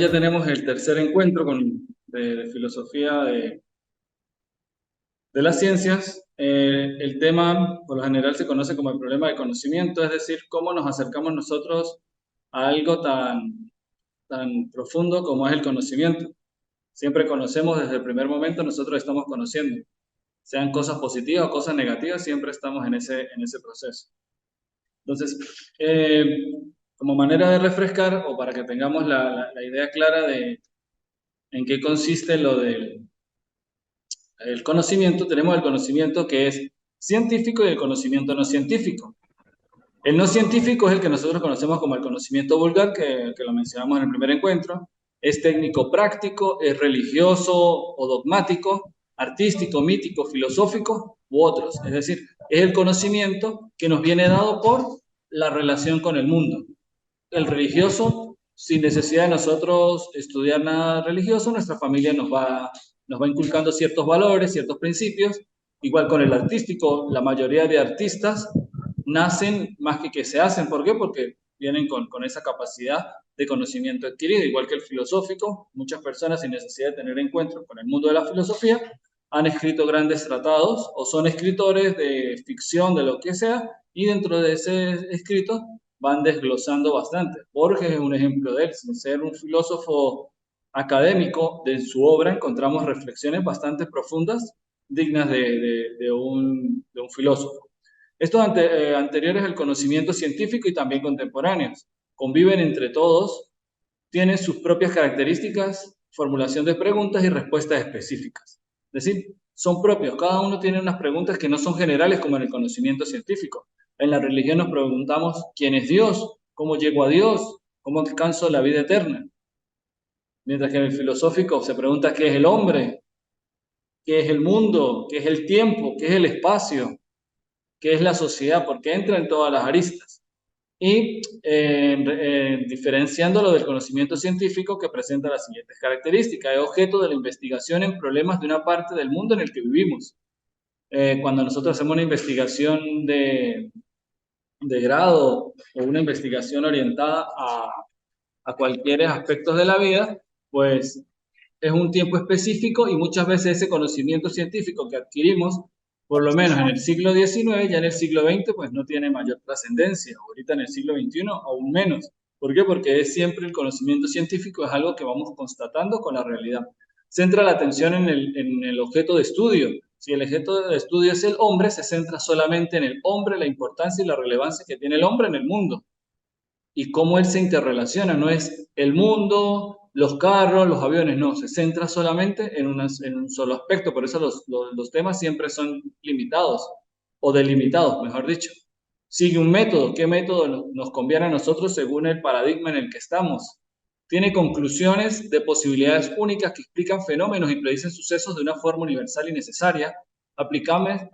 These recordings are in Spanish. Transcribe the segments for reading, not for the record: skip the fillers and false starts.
ya tenemos el tercer encuentro de filosofía de las ciencias. El tema, por lo general, se conoce como el problema del conocimiento, es decir, cómo nos acercamos nosotros a algo tan profundo como es el conocimiento. Siempre conocemos desde el primer momento, nosotros estamos conociendo. Sean cosas positivas o cosas negativas, siempre estamos en ese proceso. Entonces, como manera de refrescar o para que tengamos la idea clara de en qué consiste lo del el conocimiento, tenemos el conocimiento que es científico y el conocimiento no científico. El no científico es el que nosotros conocemos como el conocimiento vulgar, que lo mencionamos en el primer encuentro. Es técnico-práctico, es religioso o dogmático, artístico, mítico, filosófico u otros. Es decir, es el conocimiento que nos viene dado por la relación con el mundo. El religioso, sin necesidad de nosotros estudiar nada religioso, nuestra familia nos va inculcando ciertos valores, ciertos principios. Igual con el artístico, la mayoría de artistas nacen más que se hacen. ¿Por qué? Porque vienen con esa capacidad de conocimiento adquirido. Igual que el filosófico, muchas personas sin necesidad de tener encuentros con el mundo de la filosofía han escrito grandes tratados o son escritores de ficción, de lo que sea, y dentro de ese escrito van desglosando bastante. Borges es un ejemplo de él, sin ser un filósofo académico, de su obra encontramos reflexiones bastante profundas, dignas de un filósofo. Estos anteriores al conocimiento científico y también contemporáneos conviven entre todos, tienen sus propias características, formulación de preguntas y respuestas específicas. Es decir, son propios, cada uno tiene unas preguntas que no son generales como en el conocimiento científico. En la religión nos preguntamos quién es Dios, cómo llego a Dios, cómo alcanzo la vida eterna. Mientras que en el filosófico se pregunta qué es el hombre, qué es el mundo, qué es el tiempo, qué es el espacio, qué es la sociedad, porque entra en todas las aristas. Y diferenciándolo del conocimiento científico que presenta las siguientes características. Es objeto de la investigación en problemas de una parte del mundo en el que vivimos. Cuando nosotros hacemos una investigación de grado o una investigación orientada a cualquier aspecto de la vida, pues es un tiempo específico y muchas veces ese conocimiento científico que adquirimos, por lo menos en el siglo XIX, ya en el siglo XX, pues no tiene mayor trascendencia. Ahorita en el siglo XXI aún menos. ¿Por qué? Porque es siempre el conocimiento científico, es algo que vamos constatando con la realidad. Centra la atención en el objeto de estudio. Si el objeto de estudio es el hombre, se centra solamente en el hombre, la importancia y la relevancia que tiene el hombre en el mundo y cómo él se interrelaciona. No es el mundo, los carros, los aviones, no, se centra solamente en un solo aspecto. Por eso los temas siempre son limitados o delimitados, mejor dicho. Sigue un método. ¿Qué método nos conviene a nosotros según el paradigma en el que estamos? Tiene conclusiones de posibilidades únicas que explican fenómenos y predicen sucesos de una forma universal y necesaria, aplicables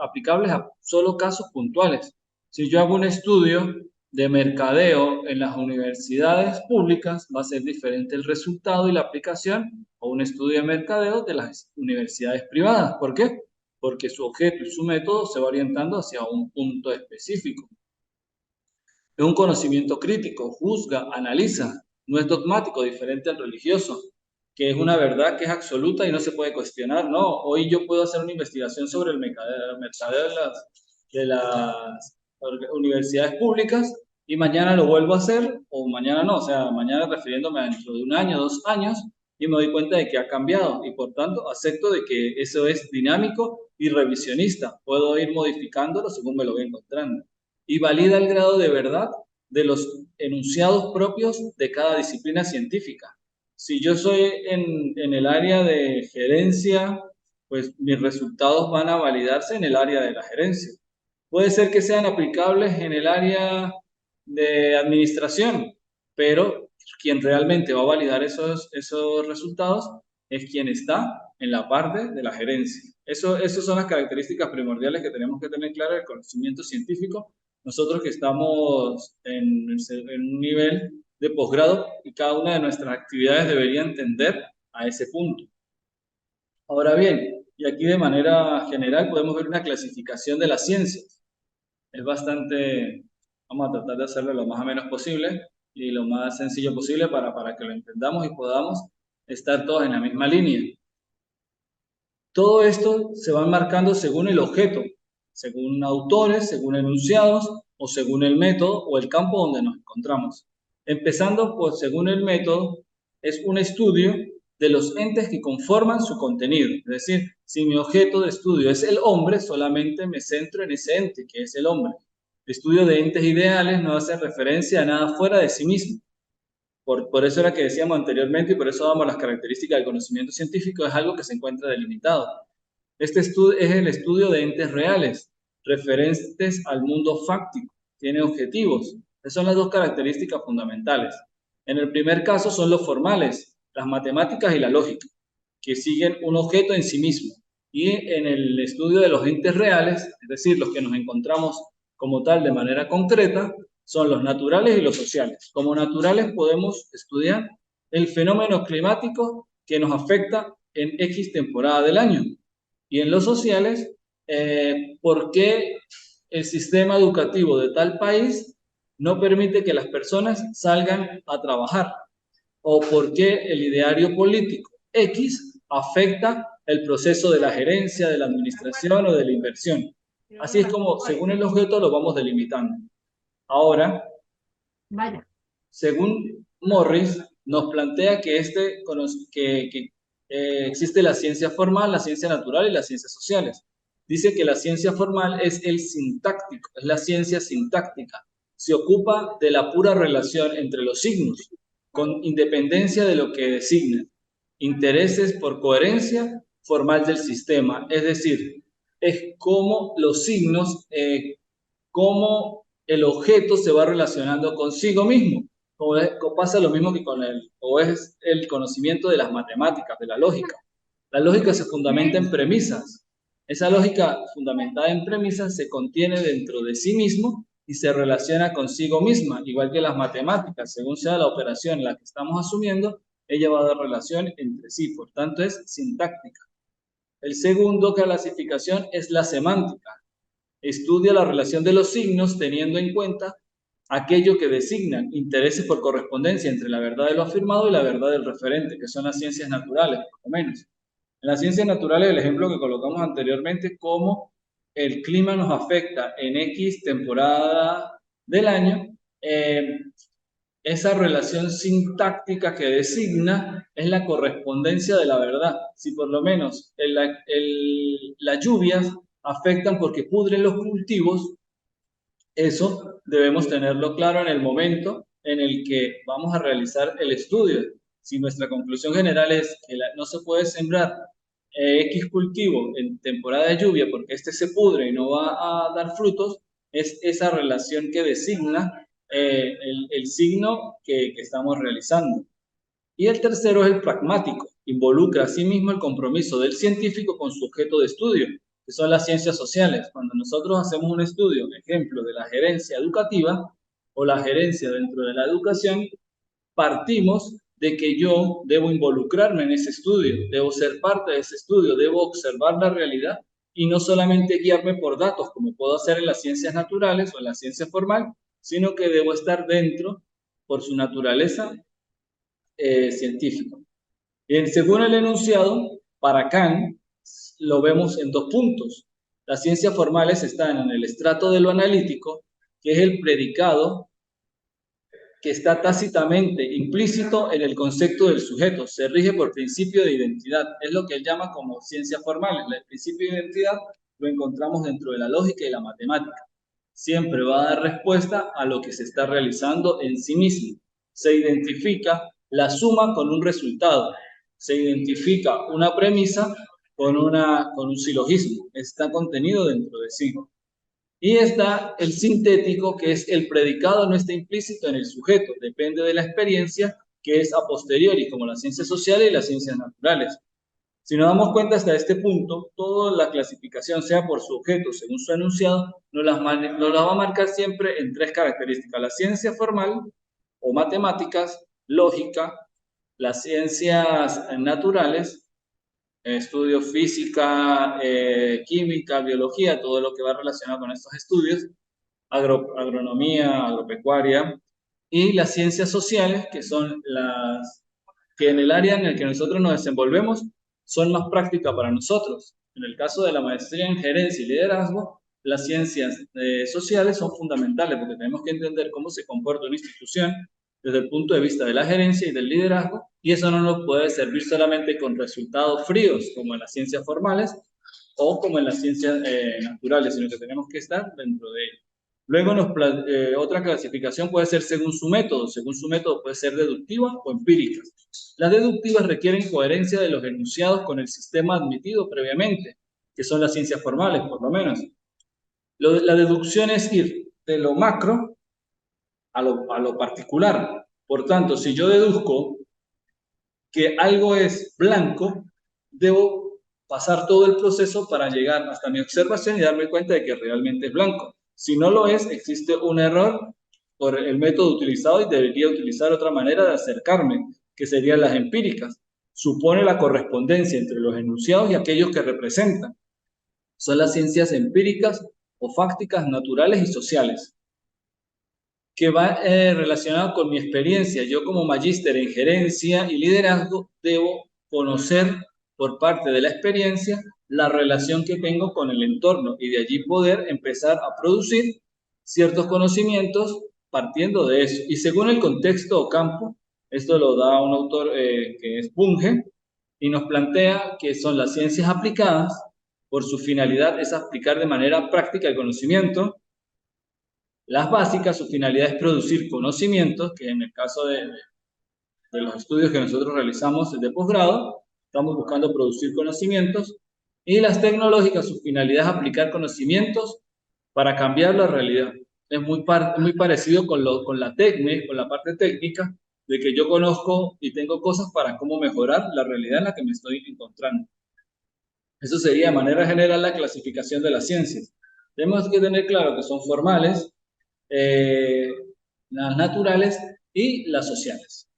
a solo casos puntuales. Si yo hago un estudio de mercadeo en las universidades públicas, va a ser diferente el resultado y la aplicación a un estudio de mercadeo de las universidades privadas. ¿Por qué? Porque su objeto y su método se va orientando hacia un punto específico. Es un conocimiento crítico, juzga, analiza, no es dogmático, diferente al religioso, que es una verdad que es absoluta y no se puede cuestionar. No, hoy yo puedo hacer una investigación sobre el mercadeo de las universidades públicas y mañana lo vuelvo a hacer, o mañana no, o sea, mañana refiriéndome a dentro de un año, 2 años, y me doy cuenta de que ha cambiado y por tanto acepto de que eso es dinámico y revisionista. Puedo ir modificándolo según me lo voy encontrando y valida el grado de verdad de los enunciados propios de cada disciplina científica. Si yo soy en el área de gerencia, pues mis resultados van a validarse en el área de la gerencia. Puede ser que sean aplicables en el área de administración, pero quien realmente va a validar esos resultados es quien está en la parte de la gerencia. Esas son las características primordiales que tenemos que tener claro del conocimiento científico. Nosotros que estamos en un nivel de posgrado y cada una de nuestras actividades debería entender a ese punto. Ahora bien, y aquí de manera general podemos ver una clasificación de las ciencias. Es bastante, vamos a tratar de hacerlo lo más o menos posible. y lo más sencillo posible para que lo entendamos y podamos estar todos en la misma línea. Todo esto se va marcando según el objeto, según autores, según enunciados o según el método o el campo donde nos encontramos. Empezando por según el método, es un estudio de los entes que conforman su contenido. Es decir, si mi objeto de estudio es el hombre, solamente me centro en ese ente, que es el hombre. El estudio de entes ideales no hace referencia a nada fuera de sí mismo. Por eso era que decíamos anteriormente, y por eso damos las características del conocimiento científico, es algo que se encuentra delimitado. Este estudio es el estudio de entes reales, referentes al mundo fáctico, tiene objetivos. Esas son las dos características fundamentales. En el primer caso son los formales, las matemáticas y la lógica, que siguen un objeto en sí mismo. Y en el estudio de los entes reales, es decir, los que nos encontramos como tal de manera concreta, son los naturales y los sociales. Como naturales podemos estudiar el fenómeno climático que nos afecta en X temporada del año. Y en los sociales, ¿por qué el sistema educativo de tal país no permite que las personas salgan a trabajar? ¿O por qué el ideario político X afecta el proceso de la gerencia, de la administración o de la inversión? Así es como, según el objeto, lo vamos delimitando. Ahora, según Morris, nos plantea que, existe la ciencia formal, la ciencia natural y las ciencias sociales. Dice que la ciencia formal es el sintáctico, es la ciencia sintáctica. Se ocupa de la pura relación entre los signos, con independencia de lo que designen. Intereses por coherencia formal del sistema, es decir, es como los signos, cómo el objeto se va relacionando consigo mismo. O pasa lo mismo que o es el conocimiento de las matemáticas, de la lógica. La lógica se fundamenta en premisas. Esa lógica fundamentada en premisas se contiene dentro de sí mismo y se relaciona consigo misma, igual que las matemáticas. Según sea la operación en la que estamos asumiendo, ella va a dar relación entre sí, por tanto es sintáctica. El segundo clasificación es la semántica. Estudia la relación de los signos teniendo en cuenta aquello que designan intereses por correspondencia entre la verdad de lo afirmado y la verdad del referente, que son las ciencias naturales, por lo menos. En las ciencias naturales, el ejemplo que colocamos anteriormente, cómo el clima nos afecta en X temporada del año, esa relación sintáctica que designa es la correspondencia de la verdad. Si por lo menos las lluvias afectan porque pudren los cultivos, eso debemos tenerlo claro en el momento en el que vamos a realizar el estudio. Si nuestra conclusión general es que no se puede sembrar X cultivo en temporada de lluvia porque este se pudre y no va a dar frutos, es esa relación que designa el signo que estamos realizando. Y el tercero es el pragmático. Involucra asimismo el compromiso del científico con su objeto de estudio, que son las ciencias sociales. Cuando nosotros hacemos un estudio, ejemplo, de la gerencia educativa o la gerencia dentro de la educación, partimos de que yo debo involucrarme en ese estudio, debo ser parte de ese estudio, debo observar la realidad y no solamente guiarme por datos, como puedo hacer en las ciencias naturales o en la ciencia formal, sino que debo estar dentro, por su naturaleza, científico. Bien, según el enunciado, para Kant, lo vemos en dos puntos. Las ciencias formales están en el estrato de lo analítico, que es el predicado que está tácitamente implícito en el concepto del sujeto, se rige por principio de identidad, es lo que él llama como ciencias formales. El principio de identidad lo encontramos dentro de la lógica y la matemática. Siempre va a dar respuesta a lo que se está realizando en sí mismo. Se identifica la suma con un resultado, se identifica una premisa con un silogismo, está contenido dentro de sí. Y está el sintético, que es el predicado no está implícito en el sujeto, depende de la experiencia, que es a posteriori, como las ciencias sociales y las ciencias naturales. Si nos damos cuenta hasta este punto, toda la clasificación, sea por su objeto, según su enunciado, nos la va a marcar siempre en tres características: la ciencia formal o matemáticas, lógica, las ciencias naturales, estudio física, química, biología, todo lo que va relacionado con estos estudios, agronomía, agropecuaria, y las ciencias sociales, que son las que en el área en el que nosotros nos desenvolvemos son más prácticas para nosotros. En el caso de la maestría en gerencia y liderazgo, las ciencias sociales son fundamentales porque tenemos que entender cómo se comporta una institución desde el punto de vista de la gerencia y del liderazgo, y eso no nos puede servir solamente con resultados fríos como en las ciencias formales o como en las ciencias naturales, sino que tenemos que estar dentro de ello. Luego, otra clasificación puede ser según su método. Según su método puede ser deductiva o empírica. Las deductivas requieren coherencia de los enunciados con el sistema admitido previamente, que son las ciencias formales, por lo menos. La deducción es ir de lo macro a lo particular. Por tanto, si yo deduzco que algo es blanco, debo pasar todo el proceso para llegar hasta mi observación y darme cuenta de que realmente es blanco. Si no lo es, existe un error por el método utilizado y debería utilizar otra manera de acercarme, que serían las empíricas. Supone la correspondencia entre los enunciados y aquellos que representan. Son las ciencias empíricas o fácticas naturales y sociales, que va relacionado con mi experiencia. Yo como magíster en gerencia y liderazgo debo conocer por parte de la experiencia la relación que tengo con el entorno y de allí poder empezar a producir ciertos conocimientos partiendo de eso. Y según el contexto o campo, esto lo da un autor que es Bunge y nos plantea que son las ciencias aplicadas, por su finalidad es aplicar de manera práctica el conocimiento. Las básicas, su finalidad es producir conocimientos, que en el caso de los estudios que nosotros realizamos de posgrado, estamos buscando producir conocimientos. Y las tecnológicas, su finalidad es aplicar conocimientos para cambiar la realidad. Es muy parecido con la técnica, con la parte técnica, de que yo conozco y tengo cosas para cómo mejorar la realidad en la que me estoy encontrando. Eso sería de manera general la clasificación de las ciencias. Tenemos que tener claro que son formales, eh, las naturales y las sociales.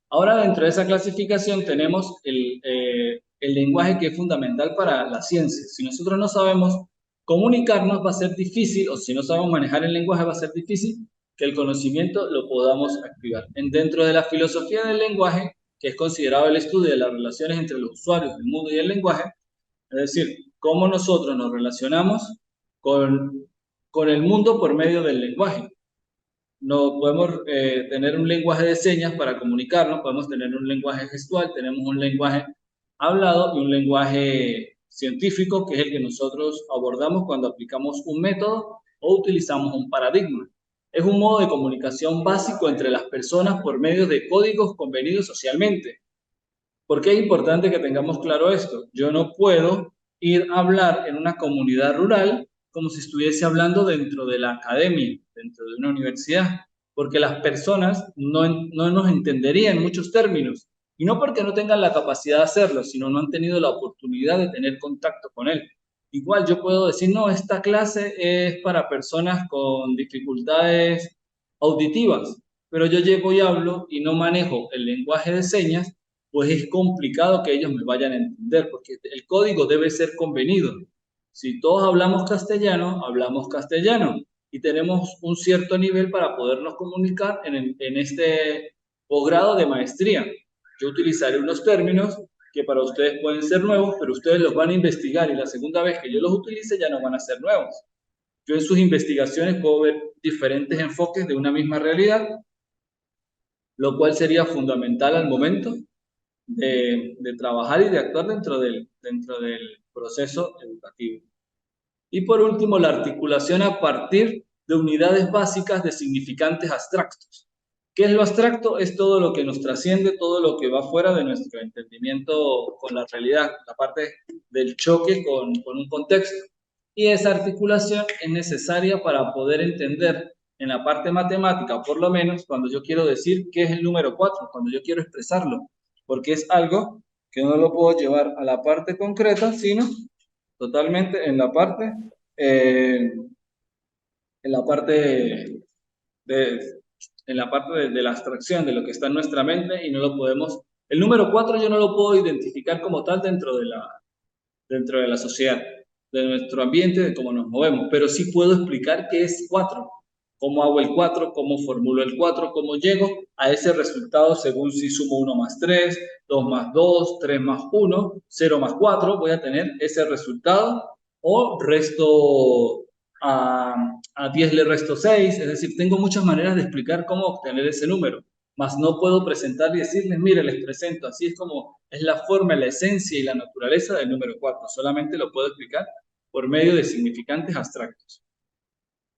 Ahora, dentro de esa clasificación tenemos el lenguaje, que es fundamental para la ciencia. Si nosotros no sabemos comunicarnos, va a ser difícil, o si no sabemos manejar el lenguaje, va a ser difícil que el conocimiento lo podamos activar. Dentro de la filosofía del lenguaje, que es considerado el estudio de las relaciones entre los usuarios, el mundo y el lenguaje, es decir, cómo nosotros nos relacionamos con el mundo por medio del lenguaje. No podemos tener un lenguaje de señas para comunicarnos, podemos tener un lenguaje gestual, tenemos un lenguaje hablado y un lenguaje científico, que es el que nosotros abordamos cuando aplicamos un método o utilizamos un paradigma. Es un modo de comunicación básico entre las personas por medio de códigos convenidos socialmente. ¿Por qué es importante que tengamos claro esto? Yo no puedo ir a hablar en una comunidad rural como si estuviese hablando dentro de la academia, dentro de una universidad, porque las personas no nos entenderían muchos términos, y no porque no tengan la capacidad de hacerlo, sino no han tenido la oportunidad de tener contacto con él. Igual yo puedo decir, no, esta clase es para personas con dificultades auditivas, pero yo llego y hablo y no manejo el lenguaje de señas, pues es complicado que ellos me vayan a entender, porque el código debe ser convenido. Si todos hablamos castellano y tenemos un cierto nivel para podernos comunicar en este posgrado de maestría. Yo utilizaré unos términos que para ustedes pueden ser nuevos, pero ustedes los van a investigar y la segunda vez que yo los utilice ya no van a ser nuevos. Yo en sus investigaciones puedo ver diferentes enfoques de una misma realidad, lo cual sería fundamental al momento de trabajar y de actuar dentro del proceso educativo. Y por último, la articulación a partir de unidades básicas de significantes abstractos. ¿Qué es lo abstracto? Es todo lo que nos trasciende, todo lo que va fuera de nuestro entendimiento con la realidad, la parte del choque con un contexto. Y esa articulación es necesaria para poder entender en la parte matemática, por lo menos cuando yo quiero decir qué es el número 4, cuando yo quiero expresarlo, porque es algo que no lo puedo llevar a la parte concreta, sino totalmente eh, en la parte de, de la abstracción, de lo que está en nuestra mente, y no lo podemos, el número 4 yo no lo puedo identificar como tal dentro de la sociedad, de nuestro ambiente, de cómo nos movemos, pero sí puedo explicar qué es 4, cómo hago el 4, cómo formulo el 4, cómo llego a ese resultado según si sumo 1 más 3, 2 más 2, 3 más 1, 0 más 4, voy a tener ese resultado, o resto a 10 le resto 6, es decir, tengo muchas maneras de explicar cómo obtener ese número, mas no puedo presentar y decirles, mire, les presento, así es como es la forma, la esencia y la naturaleza del número 4, solamente lo puedo explicar por medio de significantes abstractos.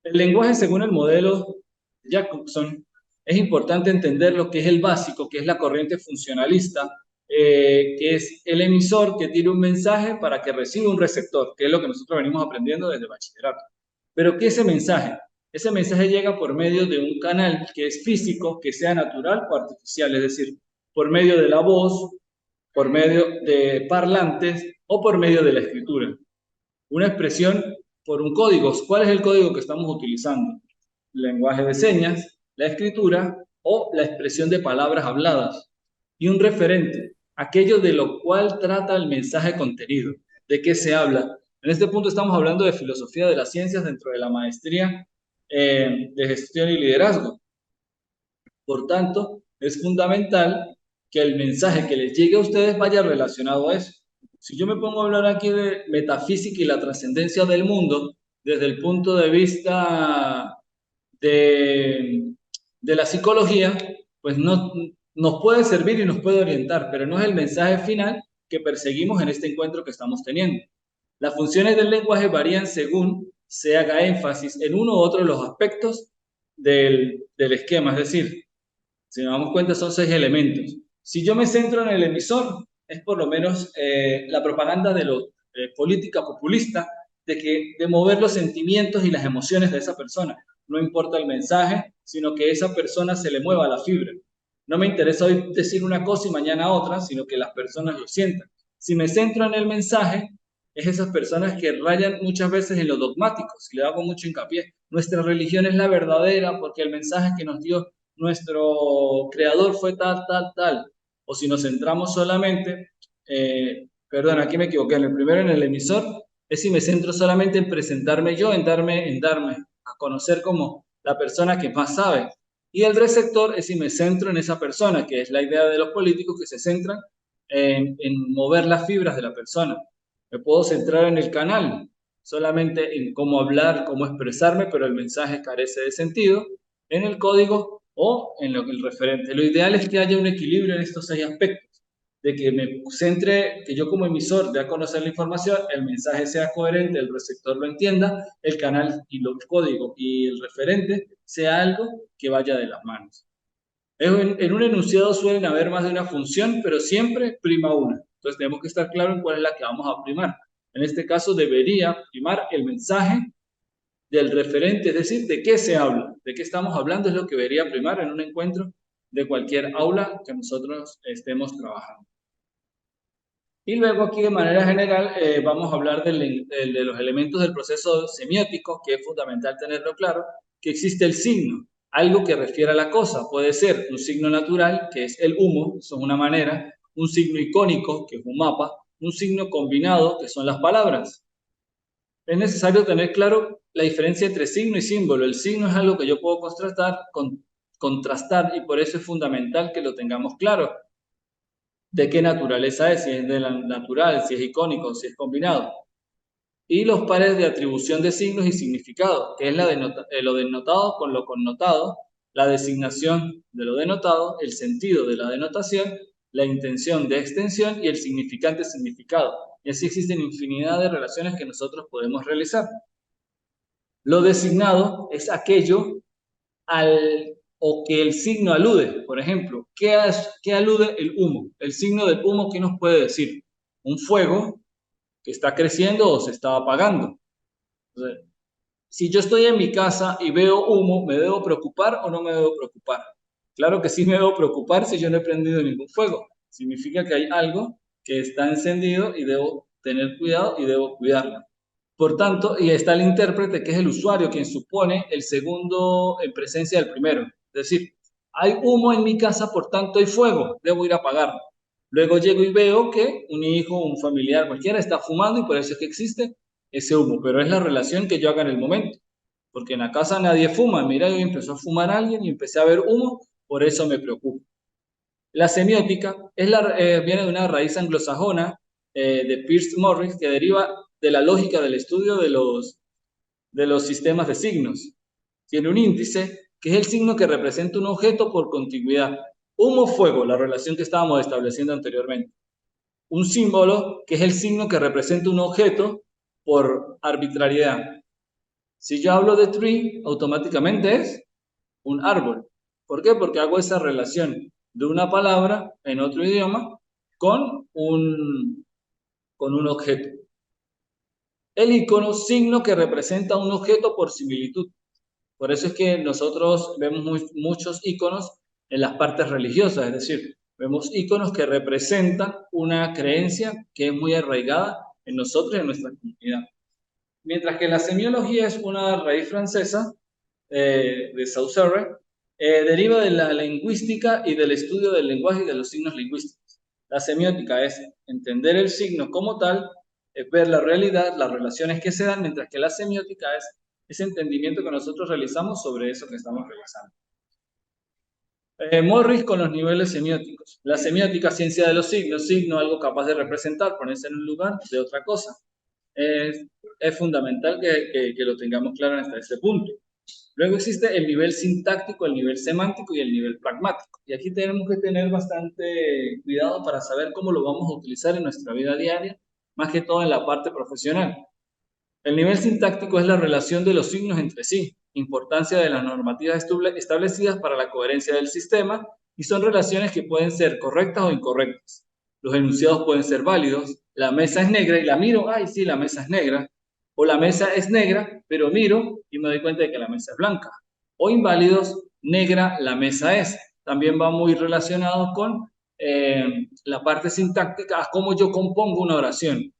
El lenguaje según el modelo Jacobson, es importante entender lo que es el básico, que es la corriente funcionalista, que es el emisor que tiene un mensaje para que reciba un receptor, que es lo que nosotros venimos aprendiendo desde bachillerato. Pero ¿qué es ese mensaje? Ese mensaje llega por medio de un canal que es físico, que sea natural o artificial, es decir, por medio de la voz, por medio de parlantes o por medio de la escritura. Una expresión por un código. ¿Cuál es el código que estamos utilizando? El lenguaje de señas, la escritura o la expresión de palabras habladas. Y un referente, aquello de lo cual trata el mensaje contenido. ¿De qué se habla? En este punto estamos hablando de filosofía de las ciencias dentro de la maestría de gestión y liderazgo. Por tanto, es fundamental que el mensaje que les llegue a ustedes vaya relacionado a eso. Si yo me pongo a hablar aquí de metafísica y la trascendencia del mundo, desde el punto de vista de la psicología, pues no, nos puede servir y nos puede orientar, pero no es el mensaje final que perseguimos en este encuentro que estamos teniendo. Las funciones del lenguaje varían según se haga énfasis en uno u otro de los aspectos del esquema, es decir, si nos damos cuenta, son 6 elementos. Si yo me centro en el emisor, es por lo menos la propaganda de la política populista de mover los sentimientos y las emociones de esa persona. No importa el mensaje, sino que esa persona se le mueva la fibra. No me interesa hoy decir una cosa y mañana otra, sino que las personas lo sientan. Si me centro en el mensaje, es esas personas que rayan muchas veces en lo dogmático, si le hago mucho hincapié. Nuestra religión es la verdadera porque el mensaje que nos dio nuestro creador fue tal, tal, tal. O si nos centramos solamente, perdón, aquí me equivoqué, en el primero, en el emisor, es si me centro solamente en presentarme yo, en darme a conocer como la persona que más sabe. Y el receptor es si me centro en esa persona, que es la idea de los políticos que se centran en mover las fibras de la persona. Me puedo centrar en el canal, solamente en cómo hablar, cómo expresarme, pero el mensaje carece de sentido, en el código o en el referente. Lo ideal es que haya un equilibrio en estos 6 aspectos, de que me centre, que yo como emisor dé a conocer la información, el mensaje sea coherente, el receptor lo entienda, el canal y el código y el referente sea algo que vaya de las manos. En un enunciado suelen haber más de una función, pero siempre prima una. Entonces tenemos que estar claros en cuál es la que vamos a primar. En este caso debería primar el mensaje del referente, es decir, de qué se habla, de qué estamos hablando, es lo que debería primar en un encuentro de cualquier aula que nosotros estemos trabajando. Y luego aquí de manera general vamos a hablar de los elementos del proceso semiótico, que es fundamental tenerlo claro, que existe el signo, algo que refiere a la cosa. Puede ser un signo natural, que es el humo, eso es una manera, un signo icónico, que es un mapa, un signo combinado, que son las palabras. Es necesario tener claro la diferencia entre signo y símbolo. El signo es algo que yo puedo contrastar y por eso es fundamental que lo tengamos claro. ¿De qué naturaleza es? Si es de la natural, si es icónico, si es combinado. Y los pares de atribución de signos y significado, que es lo denotado con lo connotado, la designación de lo denotado, el sentido de la denotación, la intención de extensión y el significante significado. Y así existen infinidad de relaciones que nosotros podemos realizar. Lo designado es aquello o que el signo alude. Por ejemplo, ¿qué alude el humo? El signo del humo, ¿qué nos puede decir? Un fuego que está creciendo o se está apagando. Entonces, si yo estoy en mi casa y veo humo, ¿me debo preocupar o no me debo preocupar? Claro que sí me debo preocupar si yo no he prendido ningún fuego. Significa que hay algo que está encendido y debo tener cuidado y debo cuidarlo. Por tanto, y está el intérprete, que es el usuario, quien supone el segundo en presencia del primero. Es decir, hay humo en mi casa, por tanto hay fuego, debo ir a apagarlo. Luego llego y veo que un hijo, un familiar, cualquiera está fumando y por eso es que existe ese humo, pero es la relación que yo haga en el momento. porque en la casa nadie fuma. Mira, hoy empezó a fumar alguien y empecé a ver humo, por eso me preocupa. La semiótica viene de una raíz anglosajona de Pierce Morris que deriva de la lógica del estudio de los sistemas de signos. Tiene un índice que es el signo que representa un objeto por contigüidad. Humo-fuego, la relación que estábamos estableciendo anteriormente. Un símbolo que es el signo que representa un objeto por arbitrariedad. Si yo hablo de tree, automáticamente es un árbol. ¿Por qué? Porque hago esa relación de una palabra en otro idioma con un objeto. El icono, signo que representa un objeto por similitud. Por eso es que nosotros vemos muchos iconos en las partes religiosas, es decir, vemos iconos que representan una creencia que es muy arraigada en nosotros y en nuestra comunidad. Mientras que la semiología es una raíz francesa de Saussure, deriva de la lingüística y del estudio del lenguaje y de los signos lingüísticos. La semiótica es entender el signo como tal, es ver la realidad, las relaciones que se dan, mientras que la semiótica es ese entendimiento que nosotros realizamos sobre eso que estamos realizando. Morris con los niveles semióticos. La semiótica, ciencia de los signos, signo, algo capaz de representar, ponerse en un lugar de otra cosa. Es fundamental que lo tengamos claro hasta este punto. Luego existe el nivel sintáctico, el nivel semántico y el nivel pragmático. Y aquí tenemos que tener bastante cuidado para saber cómo lo vamos a utilizar en nuestra vida diaria, más que todo en la parte profesional. El nivel sintáctico es la relación de los signos entre sí, importancia de las normativas establecidas para la coherencia del sistema, y son relaciones que pueden ser correctas o incorrectas. Los enunciados pueden ser válidos, la mesa es negra y la miro, ay sí, la mesa es negra, o la mesa es negra, pero miro y me doy cuenta de que la mesa es blanca. O inválidos, negra, la mesa es. También va muy relacionado con la parte sintáctica, a cómo yo compongo una oración,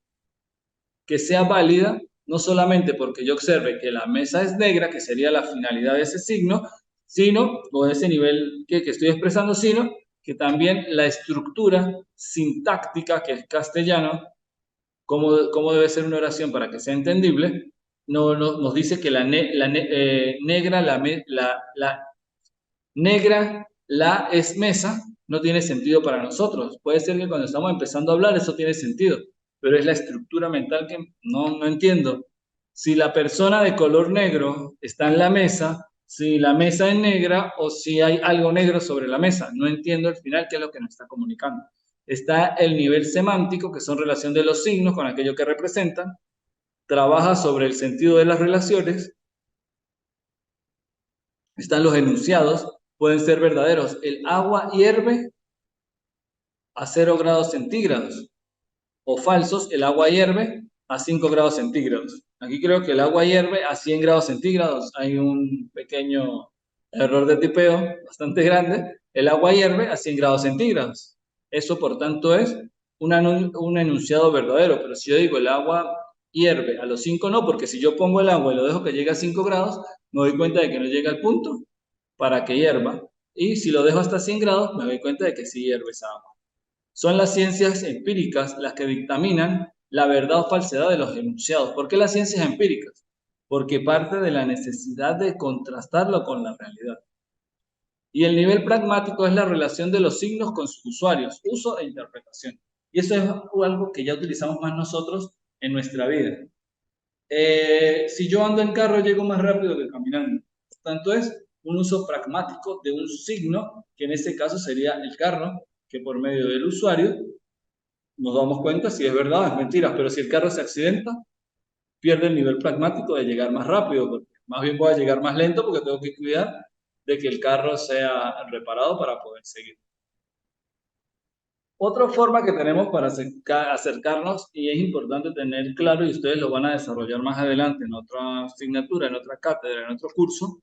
que sea válida, no solamente porque yo observe que la mesa es negra, que sería la finalidad de ese signo, sino, o de ese nivel que estoy expresando, sino que también la estructura sintáctica, que es castellano, cómo debe ser una oración para que sea entendible, nos dice que negra, negra, la es mesa, no tiene sentido para nosotros. Puede ser que cuando estamos empezando a hablar eso tiene sentido, pero es la estructura mental que no entiendo. Si la persona de color negro está en la mesa, si la mesa es negra o si hay algo negro sobre la mesa, no entiendo al final qué es lo que nos está comunicando. Está el nivel semántico, que son relación de los signos con aquello que representan, trabaja sobre el sentido de las relaciones, están los enunciados, pueden ser verdaderos. El agua hierve a 0 grados centígrados. O falsos, el agua hierve a 5 grados centígrados. Aquí creo que el agua hierve a 100 grados centígrados. Hay un pequeño error de tipeo bastante grande. El agua hierve a 100 grados centígrados. Eso, por tanto, es un enunciado verdadero. Pero si yo digo el agua hierve a los 5, no, porque si yo pongo el agua y lo dejo que llegue a 5 grados, me doy cuenta de que no llega al punto para que hierva. Y si lo dejo hasta 100 grados, me doy cuenta de que sí hierve esa agua. Son las ciencias empíricas las que dictaminan la verdad o falsedad de los enunciados. ¿Por qué las ciencias empíricas? Porque parte de la necesidad de contrastarlo con la realidad. Y el nivel pragmático es la relación de los signos con sus usuarios, uso e interpretación. Y eso es algo que ya utilizamos más nosotros en nuestra vida. Si yo ando en carro, llego más rápido que caminando. Por tanto, es un uso pragmático de un signo, que en este caso sería el carro, que por medio del usuario nos damos cuenta si es verdad o es mentira. Pero si el carro se accidenta, pierde el nivel pragmático de llegar más rápido, porque más bien voy a llegar más lento porque tengo que cuidar de que el carro sea reparado para poder seguir. Otra forma que tenemos para acercarnos, y es importante tener claro, y ustedes lo van a desarrollar más adelante en otra asignatura, en otra cátedra, en otro curso,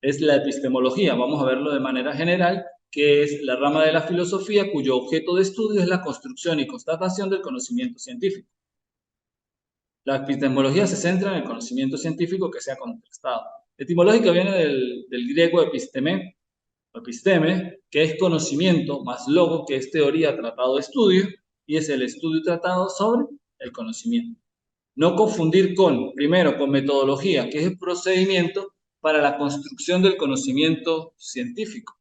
es la epistemología. Vamos a verlo de manera general, que es la rama de la filosofía cuyo objeto de estudio es la construcción y constatación del conocimiento científico. La epistemología se centra en el conocimiento científico que sea contrastado. Etimológica viene del griego episteme, que es conocimiento, más logo, que es teoría, tratado, estudio, y es el estudio tratado sobre el conocimiento. No confundir con, primero, con metodología, que es el procedimiento, para la construcción del conocimiento científico.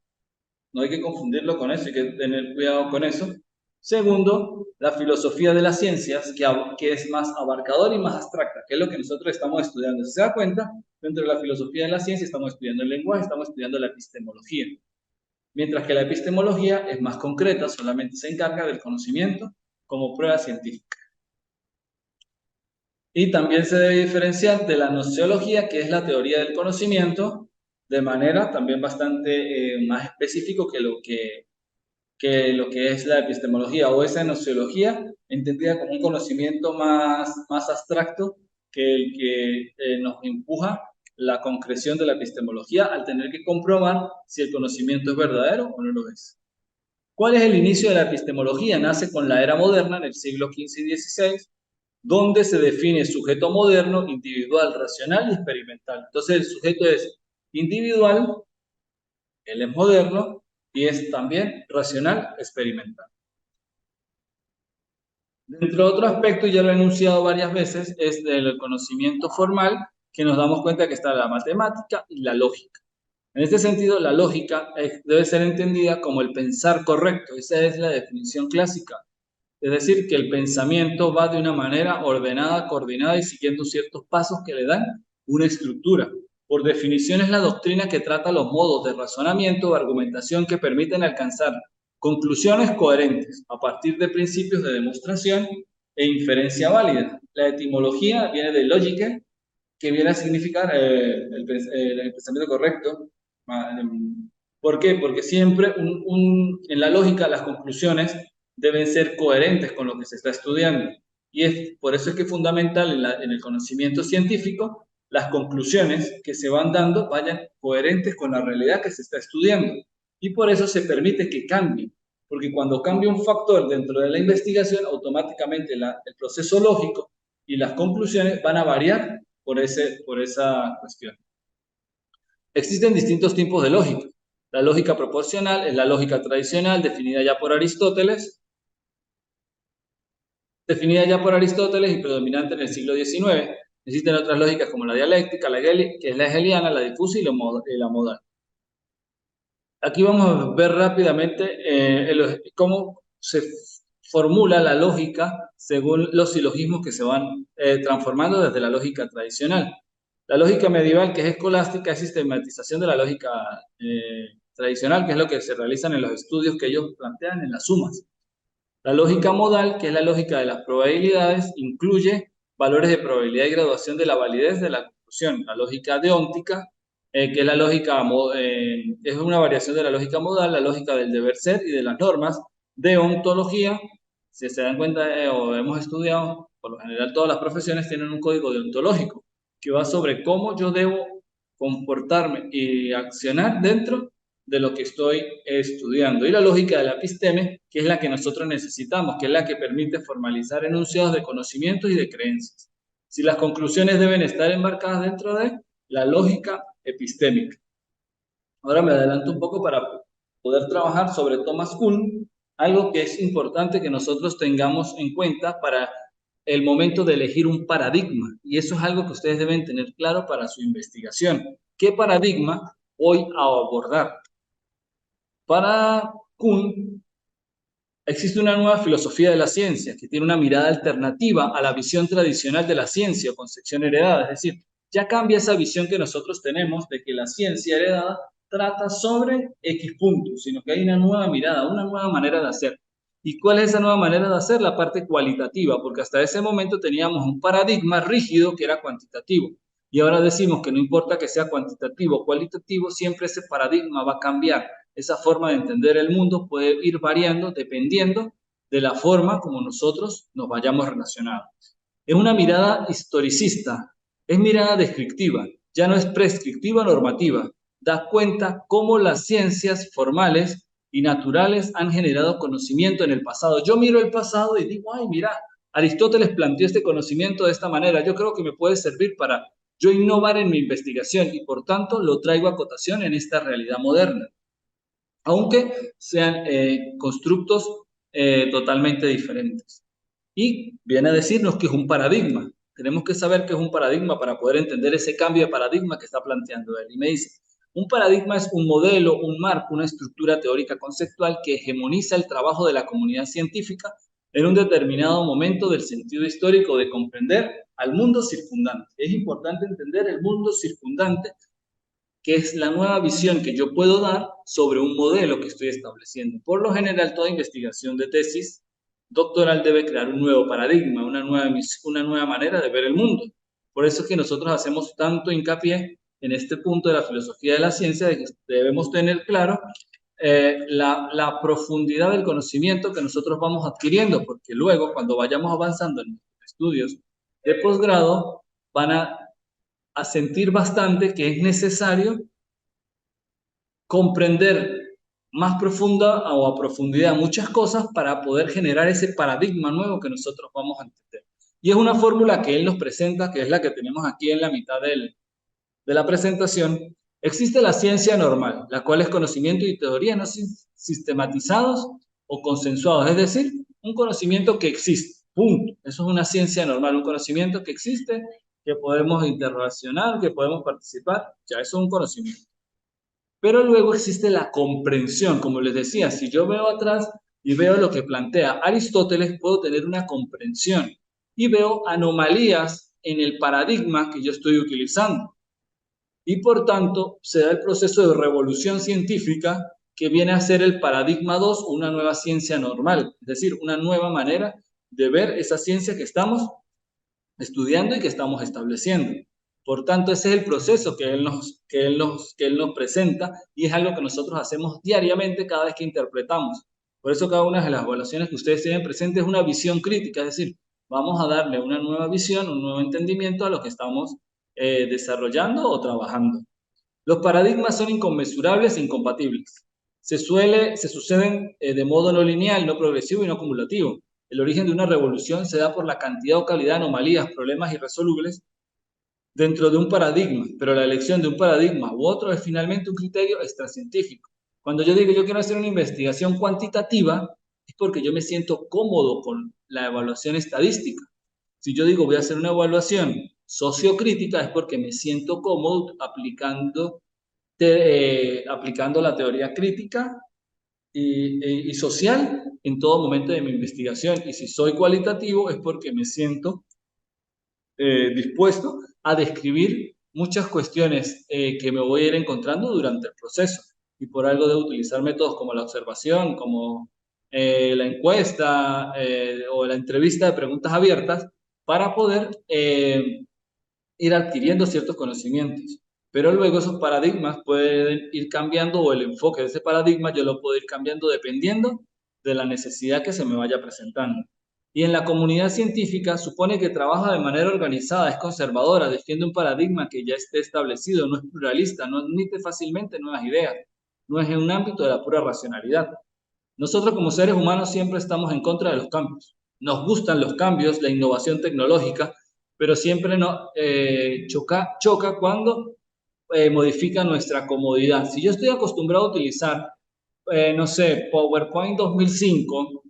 No hay que confundirlo con eso, hay que tener cuidado con eso. Segundo, la filosofía de las ciencias, que es más abarcadora y más abstracta, que es lo que nosotros estamos estudiando. Si se da cuenta, dentro de la filosofía de la ciencia estamos estudiando el lenguaje, estamos estudiando la epistemología. Mientras que la epistemología es más concreta, solamente se encarga del conocimiento como prueba científica. Y también se debe diferenciar de la nociología, que es la teoría del conocimiento, de manera también bastante más específico que lo que es la epistemología o esa nociología, entendida como un conocimiento más abstracto que el que nos empuja la concreción de la epistemología al tener que comprobar si el conocimiento es verdadero o no lo es. ¿Cuál es el inicio de la epistemología? Nace con la era moderna, en el siglo XV y XVI, donde se define sujeto moderno, individual, racional y experimental. Entonces el sujeto es individual, él es moderno y es también racional, experimental. Dentro de otro aspecto, ya lo he enunciado varias veces, es del conocimiento formal, que nos damos cuenta que está la matemática y la lógica. En este sentido, la lógica debe ser entendida como el pensar correcto. Esa es la definición clásica. Es decir, que el pensamiento va de una manera ordenada, coordinada y siguiendo ciertos pasos que le dan una estructura. Por definición es la doctrina que trata los modos de razonamiento o argumentación que permiten alcanzar conclusiones coherentes a partir de principios de demostración e inferencia válida. La etimología viene de lógica, que viene a significar el pensamiento correcto. ¿Por qué? Porque siempre en la lógica las conclusiones deben ser coherentes con lo que se está estudiando. Y por eso es que es fundamental en el conocimiento científico las conclusiones que se van dando vayan coherentes con la realidad que se está estudiando. Y por eso se permite que cambien, porque cuando cambia un factor dentro de la investigación, automáticamente el proceso lógico y las conclusiones van a variar por esa cuestión. Existen distintos tipos de lógica. La lógica proporcional es la lógica tradicional definida ya por Aristóteles y predominante en el siglo XIX. Existen otras lógicas como la dialéctica, que es la hegeliana, la difusa y la modal. Aquí vamos a ver rápidamente cómo se formula la lógica según los silogismos que se van transformando desde la lógica tradicional. La lógica medieval, que es escolástica, es sistematización de la lógica tradicional, que es lo que se realizan en los estudios que ellos plantean en las sumas. La lógica modal, que es la lógica de las probabilidades, incluye valores de probabilidad y graduación de la validez de la conclusión. La lógica deóntica, que es es una variación de la lógica modal, la lógica del deber ser y de las normas. Deontología, si se dan cuenta o hemos estudiado, por lo general todas las profesiones tienen un código deontológico que va sobre cómo yo debo comportarme y accionar dentro de lo que estoy estudiando. Y la lógica de la episteme, que es la que nosotros necesitamos, que es la que permite formalizar enunciados de conocimientos y de creencias. Si las conclusiones deben estar embarcadas dentro de la lógica epistémica. Ahora me adelanto un poco para poder trabajar sobre Thomas Kuhn, algo que es importante que nosotros tengamos en cuenta para el momento de elegir un paradigma. Y eso es algo que ustedes deben tener claro para su investigación. ¿Qué paradigma voy a abordar? Para Kuhn, existe una nueva filosofía de la ciencia que tiene una mirada alternativa a la visión tradicional de la ciencia o concepción heredada. Es decir, ya cambia esa visión que nosotros tenemos de que la ciencia heredada trata sobre X puntos, sino que hay una nueva mirada, una nueva manera de hacer. ¿Y cuál es esa nueva manera de hacer? La parte cualitativa, porque hasta ese momento teníamos un paradigma rígido que era cuantitativo. Y ahora decimos que no importa que sea cuantitativo o cualitativo, siempre ese paradigma va a cambiar. Esa forma de entender el mundo puede ir variando dependiendo de la forma como nosotros nos vayamos relacionando. Es una mirada historicista, es mirada descriptiva, ya no es prescriptiva normativa. Da cuenta cómo las ciencias formales y naturales han generado conocimiento en el pasado. Yo miro el pasado y digo, ay, mira, Aristóteles planteó este conocimiento de esta manera. Yo creo que me puede servir para yo innovar en mi investigación y por tanto lo traigo a cotación en esta realidad moderna, aunque sean constructos totalmente diferentes. Y viene a decirnos que es un paradigma. Tenemos que saber qué es un paradigma para poder entender ese cambio de paradigma que está planteando él. Y me dice, un paradigma es un modelo, un marco, una estructura teórica conceptual que hegemoniza el trabajo de la comunidad científica en un determinado momento del sentido histórico de comprender al mundo circundante. Es importante entender el mundo circundante, que es la nueva visión que yo puedo dar sobre un modelo que estoy estableciendo. Por lo general, toda investigación de tesis doctoral debe crear un nuevo paradigma, una nueva manera de ver el mundo. Por eso es que nosotros hacemos tanto hincapié en este punto de la filosofía de la ciencia, de que debemos tener claro la profundidad del conocimiento que nosotros vamos adquiriendo, porque luego, cuando vayamos avanzando en estudios de posgrado, van a sentir bastante que es necesario comprender más profunda o a profundidad muchas cosas para poder generar ese paradigma nuevo que nosotros vamos a entender. Y es una fórmula que él nos presenta, que es la que tenemos aquí en la mitad de la presentación. Existe la ciencia normal, la cual es conocimiento y teoría no sistematizados o consensuados, es decir, un conocimiento que existe, punto. Eso es una ciencia normal, un conocimiento que existe, que podemos interrelacionar, que podemos participar, ya eso es un conocimiento. Pero luego existe la comprensión, como les decía, si yo veo atrás y veo lo que plantea Aristóteles, puedo tener una comprensión y veo anomalías en el paradigma que yo estoy utilizando. Y por tanto, se da el proceso de revolución científica que viene a ser el paradigma 2, una nueva ciencia normal, es decir, una nueva manera de ver esa ciencia que estamos estudiando y que estamos estableciendo. Por tanto, ese es el proceso que él nos presenta y es algo que nosotros hacemos diariamente cada vez que interpretamos. Por eso cada una de las evaluaciones que ustedes tienen presente es una visión crítica, es decir, vamos a darle una nueva visión, un nuevo entendimiento a lo que estamos desarrollando o trabajando. Los paradigmas son inconmensurables e incompatibles. Se suceden de modo no lineal, no progresivo y no acumulativo. El origen de una revolución se da por la cantidad o calidad de anomalías, problemas irresolubles dentro de un paradigma, pero la elección de un paradigma u otro es finalmente un criterio extracientífico. Cuando yo digo yo quiero hacer una investigación cuantitativa, es porque yo me siento cómodo con la evaluación estadística. Si yo digo voy a hacer una evaluación sociocrítica, es porque me siento cómodo aplicando la teoría crítica y social en todo momento de mi investigación. Y si soy cualitativo, es porque me siento dispuesto a describir muchas cuestiones que me voy a ir encontrando durante el proceso. Y por algo debo utilizar métodos como la observación, como la encuesta o la entrevista de preguntas abiertas para poder ir adquiriendo ciertos conocimientos. Pero luego esos paradigmas pueden ir cambiando o el enfoque de ese paradigma yo lo puedo ir cambiando dependiendo de la necesidad que se me vaya presentando. Y en la comunidad científica supone que trabaja de manera organizada, es conservadora, defiende un paradigma que ya esté establecido, no es pluralista, no admite fácilmente nuevas ideas, no es en un ámbito de la pura racionalidad. Nosotros como seres humanos siempre estamos en contra de los cambios. Nos gustan los cambios, la innovación tecnológica, pero siempre choca cuando modifica nuestra comodidad. Si yo estoy acostumbrado a utilizar, no sé, PowerPoint 2005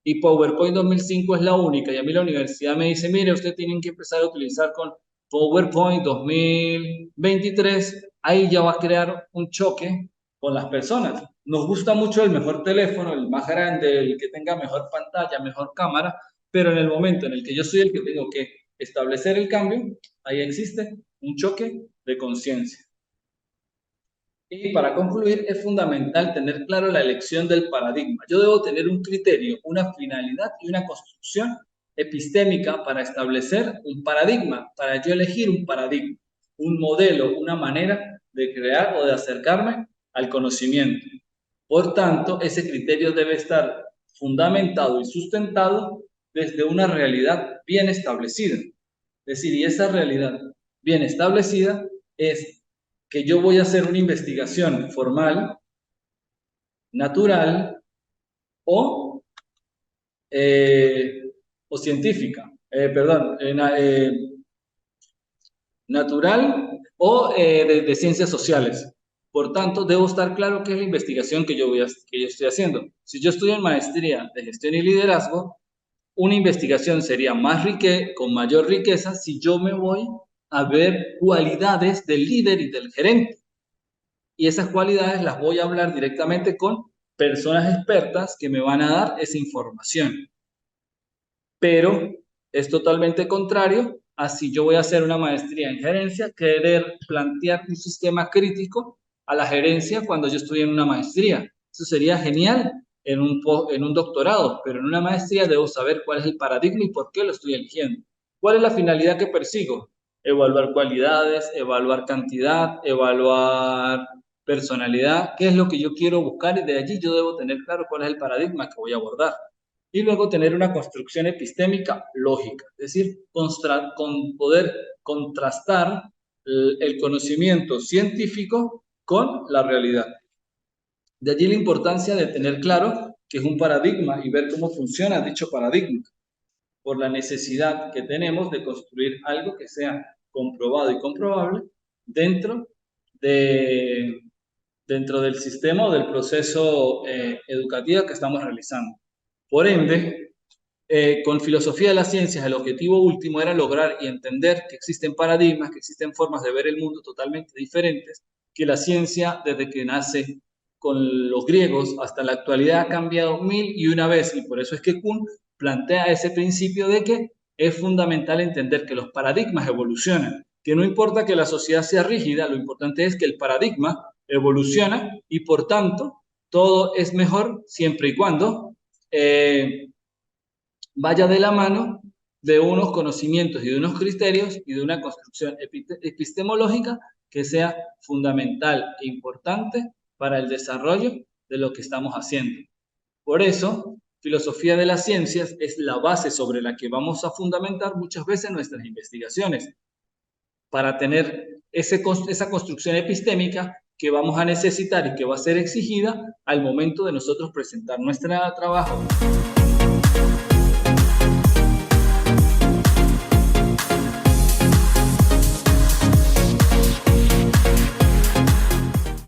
y PowerPoint 2005 es la única y a mí la universidad me dice, mire, usted tiene que empezar a utilizar con PowerPoint 2023, ahí ya va a crear un choque con las personas. Nos gusta mucho el mejor teléfono, el más grande, el que tenga mejor pantalla, mejor cámara, pero en el momento en el que yo soy el que tengo que establecer el cambio, ahí existe un choque de conciencia. Y para concluir, es fundamental tener claro la elección del paradigma. Yo debo tener un criterio, una finalidad y una construcción epistémica para establecer un paradigma, para yo elegir un paradigma, un modelo, una manera de crear o de acercarme al conocimiento. Por tanto, ese criterio debe estar fundamentado y sustentado desde una realidad bien establecida. Es decir, y esa realidad bien establecida es que yo voy a hacer una investigación formal, natural o, eh, o científica, natural o de ciencias sociales. Por tanto, debo estar claro qué es la investigación que yo estoy haciendo. Si yo estudio en maestría de gestión y liderazgo, una investigación sería con mayor riqueza si yo me voy a ver cualidades del líder y del gerente. Y esas cualidades las voy a hablar directamente con personas expertas que me van a dar esa información. Pero es totalmente contrario a si yo voy a hacer una maestría en gerencia, querer plantear un sistema crítico a la gerencia cuando yo estoy en una maestría. Eso sería genial en un doctorado, pero en una maestría debo saber cuál es el paradigma y por qué lo estoy eligiendo. ¿Cuál es la finalidad que persigo? Evaluar cualidades, evaluar cantidad, evaluar personalidad, qué es lo que yo quiero buscar y de allí yo debo tener claro cuál es el paradigma que voy a abordar. Y luego tener una construcción epistémica lógica, es decir, poder contrastar el conocimiento científico con la realidad. De allí la importancia de tener claro que es un paradigma y ver cómo funciona dicho paradigma, por la necesidad que tenemos de construir algo que sea comprobado y comprobable dentro, dentro del sistema o del proceso educativo que estamos realizando. Por ende, con filosofía de las ciencias, el objetivo último era lograr y entender que existen paradigmas, que existen formas de ver el mundo totalmente diferentes, que la ciencia, desde que nace con los griegos hasta la actualidad, ha cambiado 1001 veces, y por eso es que Kuhn plantea ese principio de que es fundamental entender que los paradigmas evolucionan, que no importa que la sociedad sea rígida, lo importante es que el paradigma evoluciona y por tanto todo es mejor siempre y cuando vaya de la mano de unos conocimientos y de unos criterios y de una construcción epistemológica que sea fundamental e importante para el desarrollo de lo que estamos haciendo. Por eso, filosofía de las ciencias es la base sobre la que vamos a fundamentar muchas veces nuestras investigaciones, para tener esa construcción epistémica que vamos a necesitar y que va a ser exigida al momento de nosotros presentar nuestro trabajo.